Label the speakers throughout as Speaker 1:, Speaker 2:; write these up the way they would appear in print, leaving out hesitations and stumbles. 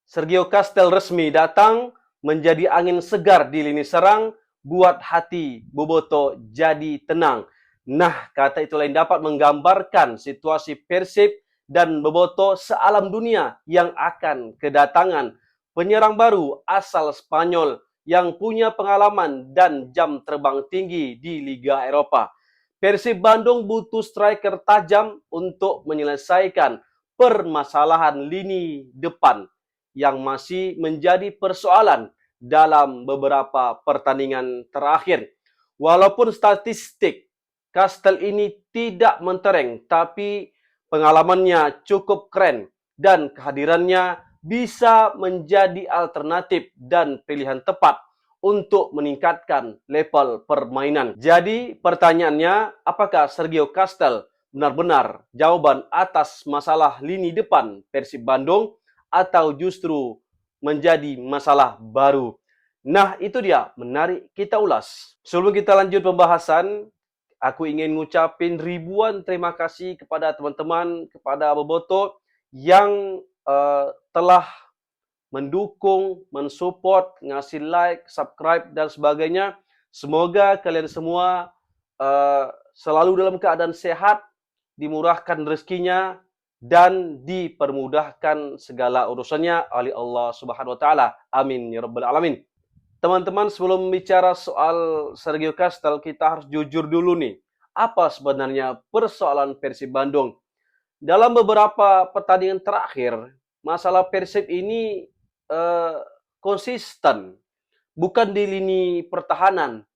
Speaker 1: Sergio Castel resmi datang menjadi angin segar di lini serang, buat hati Boboto jadi tenang. Nah, kata itu lain dapat menggambarkan situasi Persib dan Boboto sealam dunia yang akan kedatangan penyerang baru asal Spanyol yang punya pengalaman dan jam terbang tinggi di Liga Eropa. Persib Bandung butuh striker tajam untuk menyelesaikan permasalahan lini depan yang masih menjadi persoalan dalam beberapa pertandingan terakhir. Walaupun statistik Kastel ini tidak mentereng, tapi pengalamannya cukup keren dan kehadirannya bisa menjadi alternatif dan pilihan tepat untuk meningkatkan level permainan. Jadi pertanyaannya, apakah Sergio Castel benar-benar jawaban atas masalah lini depan Persib Bandung atau justru menjadi masalah baru? Nah, itu dia, menarik kita ulas. Sebelum kita lanjut pembahasan, aku ingin ngucapin ribuan terima kasih kepada teman-teman, kepada Boboto yang telah mendukung, mensupport, ngasih like, subscribe, dan sebagainya. Semoga kalian semua selalu dalam keadaan sehat, dimurahkan rezekinya, dan dipermudahkan segala urusannya oleh Allah Subhanahu wa taala. Amin ya rabbal alamin. Teman-teman, sebelum bicara soal Sergio Castel, kita harus jujur dulu nih. Apa sebenarnya persoalan Persib Bandung? Dalam beberapa pertandingan terakhir, masalah Persib ini eh, konsisten. Bukan di lini pertahanan,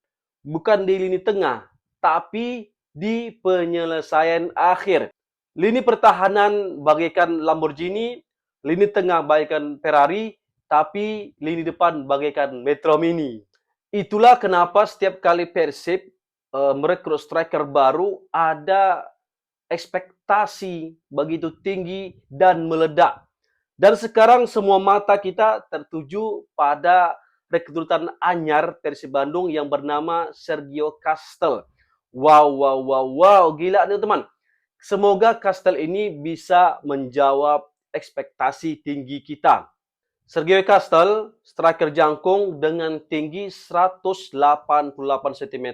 Speaker 1: bukan di lini tengah, tapi di penyelesaian akhir. Lini pertahanan bagaikan Lamborghini, lini tengah bagaikan Ferrari, tapi lini depan bagaikan Metro Mini. Itulah kenapa setiap kali Persib merekrut striker baru ada ekspektasi begitu tinggi dan meledak. Dan sekarang semua mata kita tertuju pada rekrutan anyar Persib Bandung yang bernama Sergio Castel. Wow, wow, wow, wow, gila nih teman. Semoga Castel ini bisa menjawab ekspektasi tinggi kita. Sergio Castel, striker jangkung dengan tinggi 188 cm,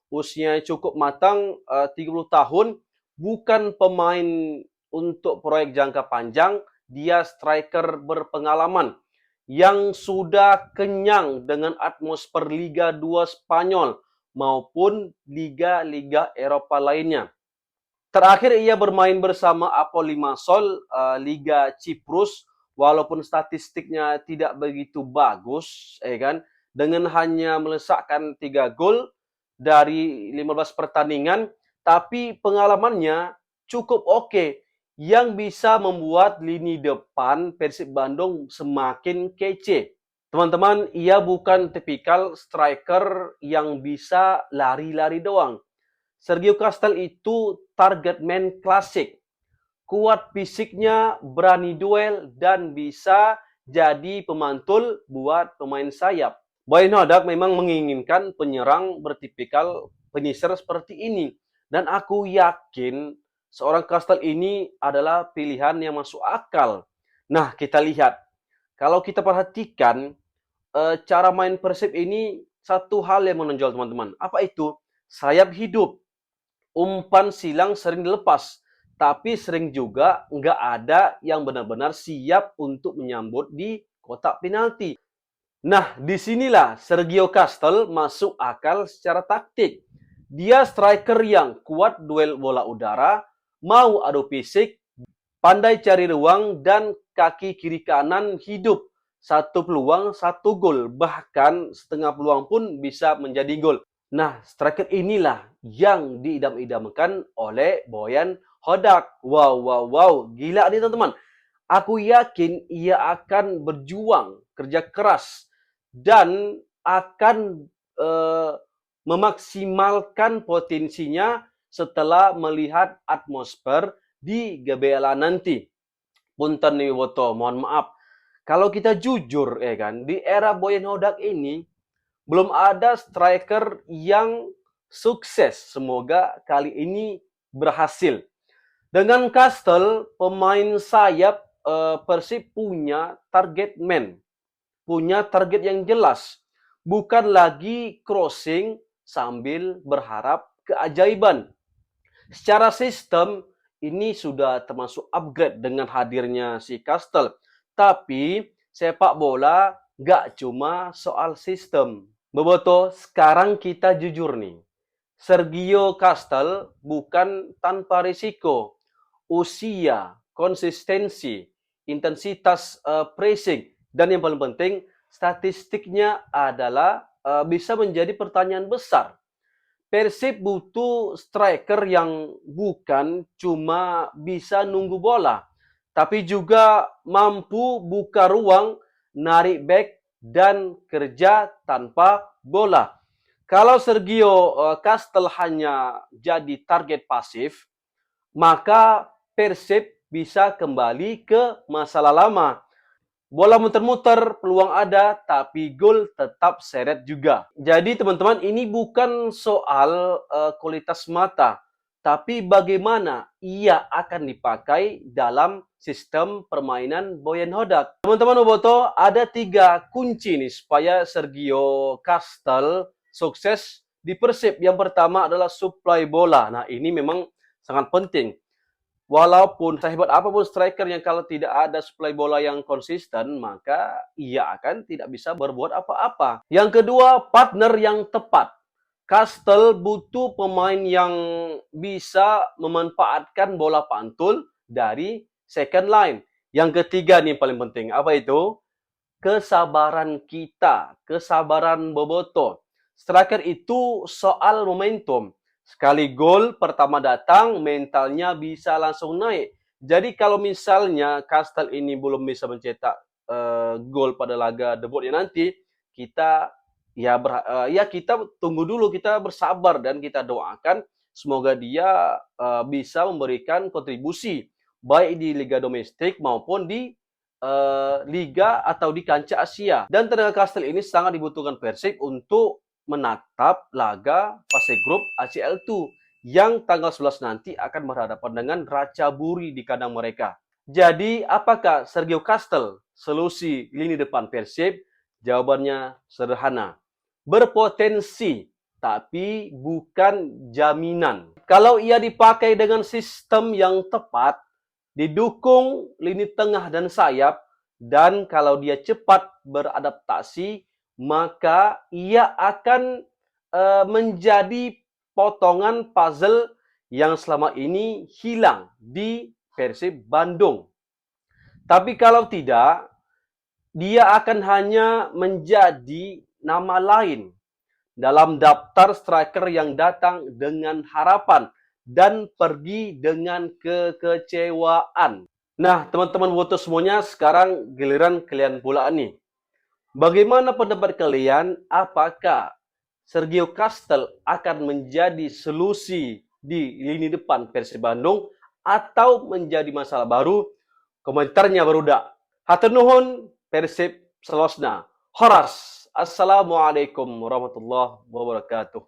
Speaker 1: usia cukup matang, 30 tahun, bukan pemain untuk proyek jangka panjang, dia striker berpengalaman yang sudah kenyang dengan atmosfer Liga 2 Spanyol maupun liga-liga Eropa lainnya. Terakhir ia bermain bersama Apol Limassol, Liga Ciprus, walaupun statistiknya tidak begitu bagus, kan, dengan hanya melesakkan 3 gol dari 15 pertandingan, tapi pengalamannya cukup oke, yang bisa membuat lini depan Persib Bandung semakin kece. Teman-teman, ia bukan tipikal striker yang bisa lari-lari doang. Sergio Castel itu target man klasik. Kuat fisiknya, berani duel, dan bisa jadi pemantul buat pemain sayap. Boyan Hodak memang menginginkan penyerang bertipikal penyisir seperti ini. Dan aku yakin seorang Castel ini adalah pilihan yang masuk akal. Nah, kita lihat. Kalau kita perhatikan, cara main Persib ini satu hal yang menonjol teman-teman. Apa itu? Sayap hidup. Umpan silang sering dilepas, tapi sering juga nggak ada yang benar-benar siap untuk menyambut di kotak penalti. Nah, disinilah Sergio Castel masuk akal secara taktik. Dia striker yang kuat duel bola udara, mau adu fisik, pandai cari ruang, dan kaki kiri kanan hidup. Satu peluang, satu gol. Bahkan setengah peluang pun bisa menjadi gol. Nah, striker inilah yang diidam-idamkan oleh Boyan Hodak. Wow, wow, wow. Gila nih teman-teman. Aku yakin ia akan berjuang, kerja keras, dan akan memaksimalkan potensinya setelah melihat atmosfer di GBLA nanti. Punten nih Woto, mohon maaf. Kalau kita jujur, kan, di era Boyan Hodak ini, belum ada striker yang sukses. Semoga kali ini berhasil. Dengan Castel, pemain sayap Persib punya target man, punya target yang jelas. Bukan lagi crossing sambil berharap keajaiban. Secara sistem, ini sudah termasuk upgrade dengan hadirnya si Kastel. Tapi, sepak bola nggak cuma soal sistem. Boboto, sekarang kita jujur nih. Sergio Kastel bukan tanpa risiko. Usia, konsistensi, intensitas pressing, dan yang paling penting, statistiknya adalah bisa menjadi pertanyaan besar. Persib butuh striker yang bukan cuma bisa nunggu bola, tapi juga mampu buka ruang, narik back, dan kerja tanpa bola. Kalau Sergio Kastel hanya jadi target pasif, maka Persib bisa kembali ke masalah lama. Bola muter-muter, peluang ada, tapi gol tetap seret juga. Jadi teman-teman, ini bukan soal kualitas mata, tapi bagaimana ia akan dipakai dalam sistem permainan Boyan Hodak. Teman-teman Boboto, ada 3 kunci nih supaya Sergio Kastel sukses di Persib. Yang pertama adalah suplai bola. Nah, ini memang sangat penting. Walaupun sehebat apapun striker yang kalau tidak ada suplai bola yang konsisten, maka ia akan tidak bisa berbuat apa-apa. Yang kedua, partner yang tepat. Kastel butuh pemain yang bisa memanfaatkan bola pantul dari second line. Yang ketiga nih paling penting, apa itu? Kesabaran kita, kesabaran Boboto. Striker itu soal momentum. Sekali gol pertama datang, mentalnya bisa langsung naik. Jadi kalau misalnya Kastel ini belum bisa mencetak gol pada laga debutnya nanti, kita kita tunggu dulu, kita bersabar dan kita doakan semoga dia bisa memberikan kontribusi baik di liga domestik maupun di liga atau di kancah Asia. Dan tenaga Kastel ini sangat dibutuhkan Persib untuk menatap laga fase grup ACL 2 yang tanggal 11 nanti akan berhadapan dengan Ratchaburi di kandang mereka. Jadi, apakah Sergio Kastel solusi lini depan Persib? Jawabannya sederhana. Berpotensi, tapi bukan jaminan. Kalau ia dipakai dengan sistem yang tepat, didukung lini tengah dan sayap, dan kalau dia cepat beradaptasi, maka ia akan menjadi potongan puzzle yang selama ini hilang di Persib Bandung. Tapi kalau tidak, dia akan hanya menjadi nama lain dalam daftar striker yang datang dengan harapan dan pergi dengan kekecewaan. Nah, teman-teman Boboto semuanya, sekarang giliran kalian pula nih. Bagaimana pendapat kalian? Apakah Sergio Kastel akan menjadi solusi di lini depan Persib Bandung atau menjadi masalah baru? Komentarnya berudak. Hatur nuhun, Persib selosna. Horas. Assalamualaikum warahmatullahi wabarakatuh.